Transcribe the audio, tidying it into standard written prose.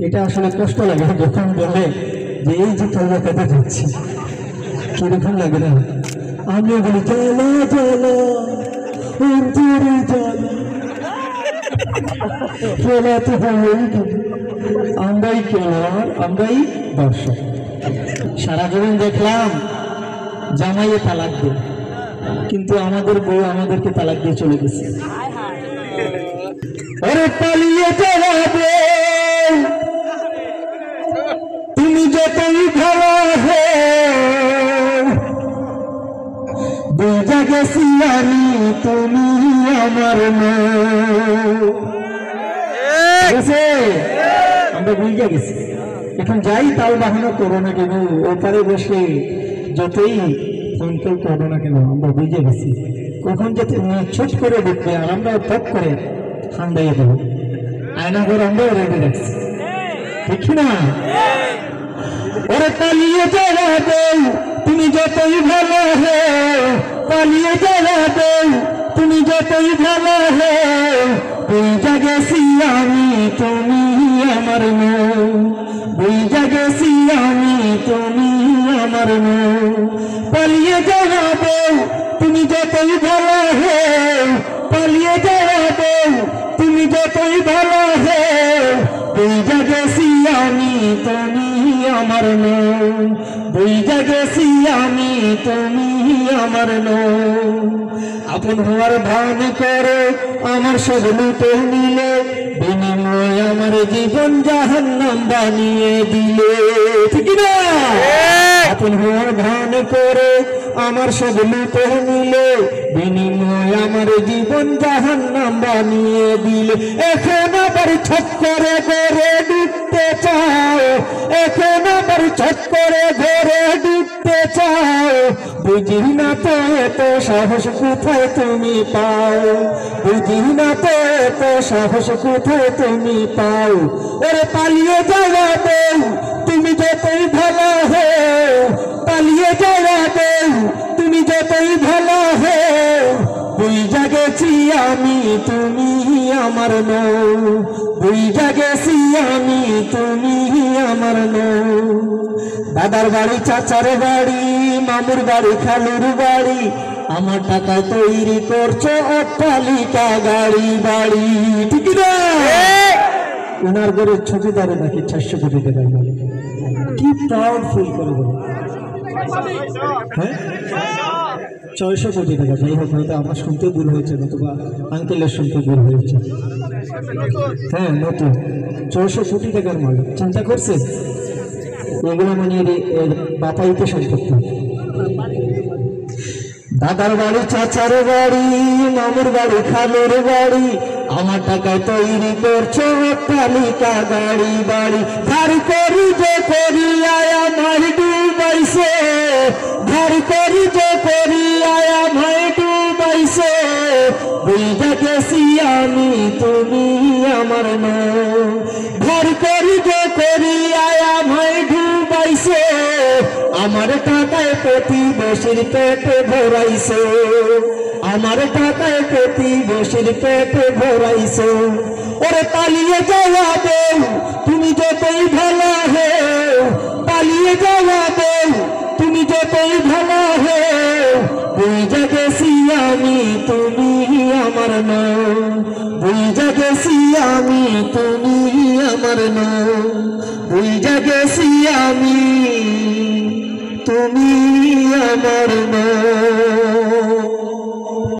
এটা আসলে কষ্ট লাগে যখন বলে যে এই যে কলকাতাতে যাচ্ছি, কিরকম লাগে না? আমিও বলি জ্বালা জ্বালা অন্তরে জ্বালা, খেলাতে হলেই আমরাই খেলোয়াড়, আমরাই দর্শক। সারা জীবন দেখলাম জামাইয়ে তালাক দেয়, কিন্তু আমাদের বউ আমাদেরকে তালাক দিয়ে চলে গেছে। আরে পালিয়ে যাবে তুমি যতই ভালো হে, বুঝা গেছি আমি তুমি আমার আমরা বুঝা গেছি। এখন যাই তাও বাহানা করো না কেন, ওপারে বসে যতই ফোন কল করো না কেন, আমরা বুঝে গেছি কখন যাতে ছোট করে দেখবে আর আমরা পপ করে ঠান্ডাইয়ে দেবো। আয়না ঘর আমরাও রেডি রাখছি, ঠিক না? ওরে পালিয়ে যাবে তুমি যতই ভালো হে, পালিয়ে যাবে তুমি যতই ভালো হে, বুঝা গেছি আমি তুমি আমার মন, বুঝা গেছি আমি তুমি আমার মন। পালিয়ে যাবে তুমি যতই ভালো হে, পালিয়ে যাবে তুমি যতই ভালো হে, বুঝা গেছি আমি তুমি আমার মন, বুঝা গেছি আমি তুমি আমার মন। আপন হওয়ার ভান করে আমার সব লুটে নিলে, বিনিময় আমার জীবন জাহান্নাম বানিয়ে দিলে, ঠিক না? আপন হওয়ার ভান করে আমার সব লুটে নিলে, বিনিময় আমার জীবন জাহান্নাম বানিয়ে দিলে। এখন আবার ছট করে ঘরে ডুবতে চাও, এখন আবার ছট করে ঘরে ডুবতে চাও, বুঝি না তো এত সাহস কোথায় তুমি পাও, বুঝি না তো এত সাহস কোথায় তুমি পাও। ওরে পালিয়ে যাবে তুমি যতই ভালো হে, পালিয়ে যাবে তুমি যতই ভালো হে, বুঝা গেছি আমি তুমি আমার মন, বুঝা গেছি আমি তুমি আমার মন। দাদার বাড়ি চাচার বাড়ি মামুর বাড়ি খালুর বাড়ি, আমার টাকা তৈরি করছো অট্টালিকা গাড়ি বাড়ি, ঠিক না? ওনার ঘরের ছবি দাঁড়ে নাকি 400 কোটি টাকার মালিক, কি প্রাউড ফিল করে বলো? হ্যাঁ 600 কোটি টাকা। যাই হোক, হয়তো আমার শুনতে ভুল হয়েছে, নতুবা আঙ্কেলের শুনতে ভুল হয়েছে। হ্যাঁ নতুন 600 কোটি টাকার মালিক, চিন্তা করছে? এগুলো মানে বাতাইতে সম্পত্তি। দাদার বাড়ি চাচার বাড়ি মামুর বাড়ি খালুর বাড়ি, আমার টাকায় তৈরি করছো অট্টালিকা গাড়ি বাড়ি। ধার করি যে করি আয়া মাই ডুবাইছে, ধার করি যে করি আয়া মাই ডুবাইছে, বুঝা গেছি আমি তুমি আমার মন, ধার করি যে করি আয়া মাই ডুবাইছে, আমার টাকায় প্রতিবেশীর পেটে ভরাইছে, আমার টাকায় প্রতিবেশীর পেটে ভরাইছে। ওরে পালিয়ে যাবে তুমি যতই ভালো হে, পালিয়ে যাবে তুমি যতই ভালো হে, বুঝা গেছি আমি তুমি আমার মন, বুঝা গেছি আমি তুমি আমার মন, বুঝা গেছি আমি তুমি আমার মন।